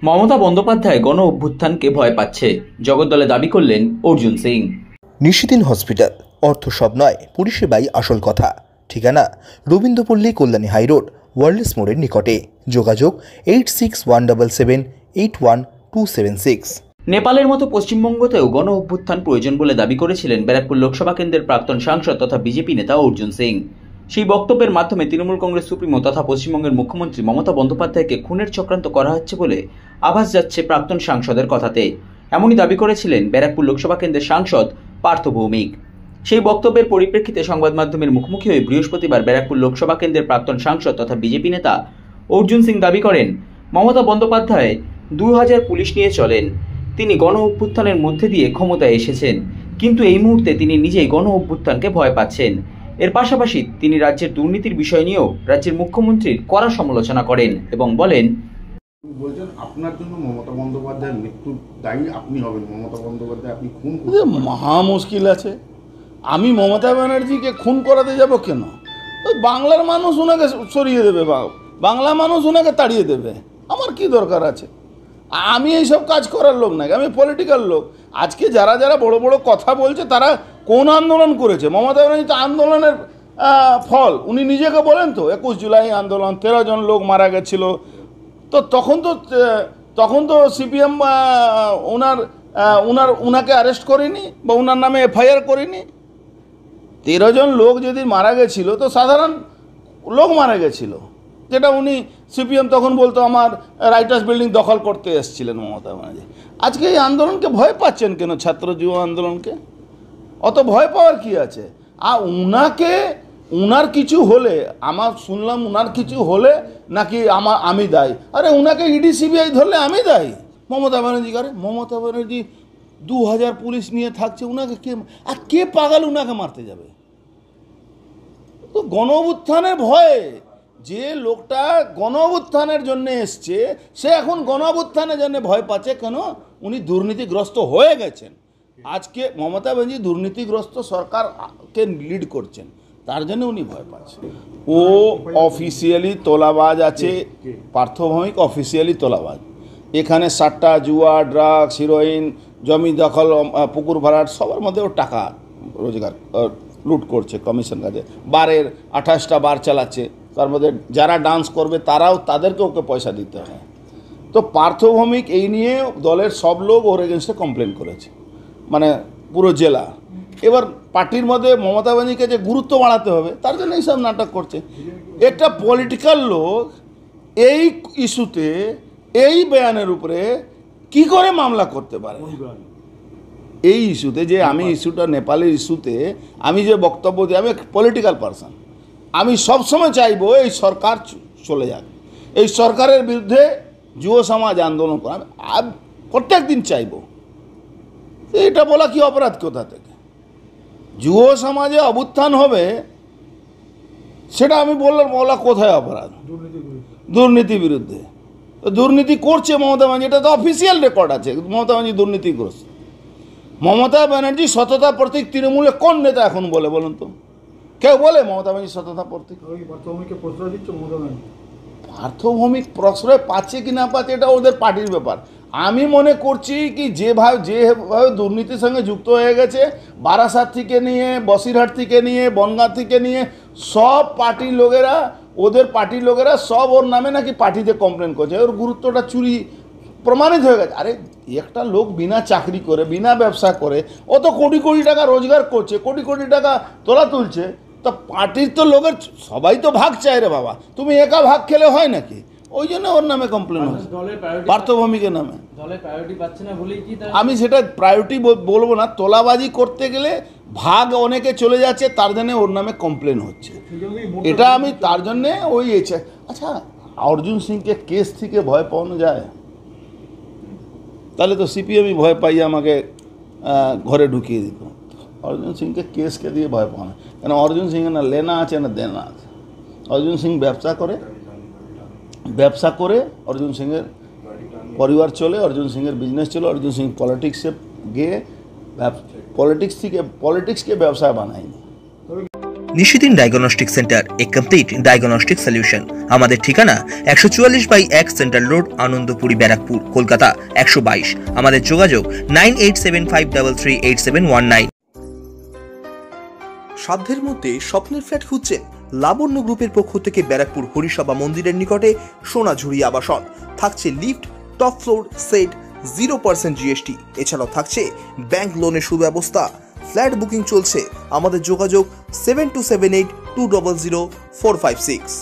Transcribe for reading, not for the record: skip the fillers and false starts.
মমতা বন্দ্যোপাধ্যায় গণ অভ্যুত্থানকে ভয় পাচ্ছে, জগদ্দলে দাবি করলেন অর্জুন সিং। নিশিদিন হসপিটাল, অর্থ সব নয়, পরিষেবাই আসল কথা। ঠিকানা রবীন্দ্রপল্লী, কল্যাণী হাইরোড, ওয়ার্ল্ডস মোড়ের নিকটে। যোগাযোগ 8617781276। নেপালের মতো পশ্চিমবঙ্গতেও গণ অভ্যুত্থান প্রয়োজন বলে দাবি করেছিলেন ব্যারাকপুর লোকসভা কেন্দ্রের প্রাক্তন সাংসদ তথা বিজেপি নেতা অর্জুন সিং। সেই বক্তব্যের মাধ্যমে তৃণমূল কংগ্রেস সুপ্রিমো তথা পশ্চিমবঙ্গের মুখ্যমন্ত্রী মমতা বন্দ্যোপাধ্যায়কে খুনের চক্রান্ত করা হচ্ছে বলে আভাস যাচ্ছে প্রাক্তন সাংসদের কথাতে। এমনই দাবি করেছিলেন ব্যারাকপুর লোকসভা কেন্দ্রের সাংসদ পার্থ ভৌমিক। সেই বক্তব্যের পরিপ্রেক্ষিতে সংবাদ মাধ্যমের মুখোমুখি হয়ে বৃহস্পতিবার ব্যারাকপুর লোকসভা কেন্দ্রের প্রাক্তন সাংসদ তথা বিজেপি নেতা অর্জুন সিং দাবি করেন, মমতা বন্দ্যোপাধ্যায় 2000 পুলিশ নিয়ে চলেন। তিনি গণ অভ্যুত্থানের মধ্যে দিয়ে ক্ষমতায় এসেছেন, কিন্তু এই মুহূর্তে তিনি নিজেই গণ অভ্যুত্থানকে ভয় পাচ্ছেন। এর পাশাপাশি তিনি রাজ্যের দুর্নীতির বিষয় নিয়েও রাজ্যের মুখ্যমন্ত্রীর কড়া সমালোচনা করেন এবং বলেন, বলছেন আপনার জন্য মমতা বন্দ্যোপাধ্যায়ের মৃত্যুর দায়ী আপনি হবেন। মমতা বন্দ্যোপাধ্যায় আপনি খুন মহা মুশকিল আছে। আমি মমতা ব্যানার্জিকে খুন করাতে যাব কেন? বাংলার মানুষ ওনাকে সরিয়ে দেবে, বাংলা মানুষ ওনাকে তাড়িয়ে দেবে। আমার কি দরকার আছে? আমি এইসব কাজ করার লোক নাকি? আমি পলিটিক্যাল লোক। আজকে যারা যারা বড় বড় কথা বলছে তারা কোন আন্দোলন করেছে? মমতা ব্যানার্জি তো আন্দোলনের ফল। উনি নিজেকে বলেন তো 21 জুলাই আন্দোলন, 13 জন লোক মারা গেছিল। তো তখন তো সিপিএম ওনাকে অ্যারেস্ট করেনি বা ওনার নামে এফআইআর করেনি। 13 জন লোক যদি মারা গেছিল তো সাধারণ লোক মারা গেছিল, যেটা উনি সিপিএম তখন বলতো আমার রাইটার্স বিল্ডিং দখল করতে এসেছিলেন মমতা ব্যানার্জি। আজকে এই আন্দোলনকে ভয় পাচ্ছেন কেন? ছাত্র যুব আন্দোলনকে অত ভয় পাওয়ার কি আছে? আর উনার কিছু হলে, আমার শুনলাম উনার কিছু হলে নাকি আমি দায়ী। আরে উনাকে ইডি সিবিআই ধরলে আমি দায়ী, মমতা ব্যানার্জি করে? মমতা ব্যানার্জি 2000 পুলিশ নিয়ে থাকছে, উনাকে কে পাগল উনাকে মারতে যাবে? তো গণ অভ্যুত্থানের ভয়ে যে লোকটা গণ অভ্যুত্থানের জন্য এসছে, সে এখন গণ অভ্যুত্থানের জন্য ভয় পাচ্ছে কেন? উনি দুর্নীতিগ্রস্ত হয়ে গেছেন। আজকে মমতা ব্যানার্জি দুর্নীতিগ্রস্ত সরকারকে লিড করছেন, তার জন্য উনি ভয় পাচ্ছেন। ও অফিসিয়ালি তোলাবাজ আছে, পার্থ ভৌমিক অফিসিয়ালি তোলাবাজ। এখানে সাট্টা, জুয়া, ড্রাগস, হিরোইন, জমি দখল, পুকুর ভরাট, সবার মধ্যে ও টাকা রোজগার লুট করছে কমিশন কাজে। বারের 28টা বার চালাচ্ছে, তার মধ্যে যারা ডান্স করবে তাদেরকে ওকে পয়সা দিতে হয়। তো পার্থ ভৌমিক এই নিয়ে দলের সব লোক ওর এগেনস্টে কমপ্লেন করেছে, মানে পুরো জেলা। এবার পার্টির মধ্যে মমতা ব্যানার্জিকে যে গুরুত্ব বাড়াতে হবে তার জন্য এইসব নাটক করছে। একটা পলিটিক্যাল লোক এই ইস্যুতে, এই বয়ানের উপরে কি করে মামলা করতে পারে? এই ইস্যুতে যে আমি ইস্যুটা, নেপালের ইস্যুতে আমি যে বক্তব্য দিই, আমি পলিটিক্যাল পারসন। আমি সবসময় চাইবো এই সরকার চলে যাক, এই সরকারের বিরুদ্ধে যুব সমাজ আন্দোলন করে, আমি প্রত্যেক দিন চাইবো। এটা বলা কি অপরাধ কোথা থেকে? যুব সমাজে অভ্যুত্থান হবে সেটা আমি বলা কোথায় অপরাধ? দুর্নীতি বিরুদ্ধে। দুর্নীতি করছে মমতা ব্যানার্জি, এটা তো অফিসিয়াল রেকর্ড আছে। মমতা ব্যানার্জি দুর্নীতিগ্রস্ত। মমতা ব্যানার্জি সততা প্রতীক তৃণমূলে কোন নেতা এখন বলে বলুন তো? কেউ বলে মমতা ব্যানার্জি সততা প্রতীক? পার্থ ভৌমিক প্রশ্রয় পাচ্ছে কি না পাচ্ছে এটা ওদের পার্টির ব্যাপার। আমি মনে করছি কি যেভাবে দুর্নীতির সঙ্গে যুক্ত হয়ে গেছে, বারাসাত থেকে নিয়ে, বসিরহাট থেকে নিয়ে, বনগাঁ থেকে নিয়ে সব পার্টির লোকেরা, ওদের পার্টির লোকেরা সব ওর নামে নাকি পার্টিতে কমপ্লেন করছে। ওর গুরুত্বটা চুরি প্রমাণিত হয়ে গেছে। আরে একটা লোক বিনা চাকরি করে, বিনা ব্যবসা করে, ও তো কোটি কোটি টাকা রোজগার করছে, কোটি কোটি টাকা তোলা তুলছে। তো পার্টির তো লোকের সবাই তো ভাগ চায় রে বাবা, তুমি একা ভাগ খেলে হয় নাকি? ওই জন্য ওর নামে কমপ্লেন হচ্ছে, পার্থ ভৌমিকের নামে। আমি সেটা প্রায়োরিটি বলবো না। তোলাবাজি করতে গেলে ভাগ অনেকে চলে যাচ্ছে, তার জন্য ওর নামে কমপ্লেন হচ্ছে। এটা আমি তার জন্যে ওই আচ্ছা, অর্জুন সিংকে কেস থেকে ভয় পাওয়ানো যায়? তাহলে তো সিপিএমই ভয় পাইয়ে আমাকে ঘরে ঢুকিয়ে দিত। অর্জুন সিংকে কেসকে দিয়ে ভয় পাওয়ানো কেন? অর্জুন সিংয়ের না লেনা আছে না দেনা আছে। অর্জুন সিং ব্যবসা করে অর্জুন সিংয়ের পরিবার চলে, অর্জুন সিংয়ের বিজনেস চলে। অর্জুন সিং পলিটিক্সে গিয়ে পলিটিক্সকে ব্যবসায় বানায়নি। নিশিদিন ডায়াগনস্টিক সেন্টার, এ কমপ্লিট ডায়াগনস্টিক সলিউশন। আমাদের ঠিকানা 144/1 সেন্ট্রাল রোড, আনন্দপুরি, ব্যারাকপুর, কলকাতা 122। আমাদের যোগাযোগ 9875338719। সাধ্যের মধ্যে স্বপ্নের ফ্ল্যাট খুঁজছেন? লাবণ্য গ্রুপের পক্ষ থেকে ব্যারাকপুর হরিসভা মন্দিরের নিকটে সোনাঝুরি আবাসন। থাকছে lift, top floor, set, 0% GST। এছাড়াও থাকছে ব্যাংক লোনের সুব্যবস্থা। ফ্ল্যাট বুকিং চলছে। আমাদের যোগাযোগ 7278200456।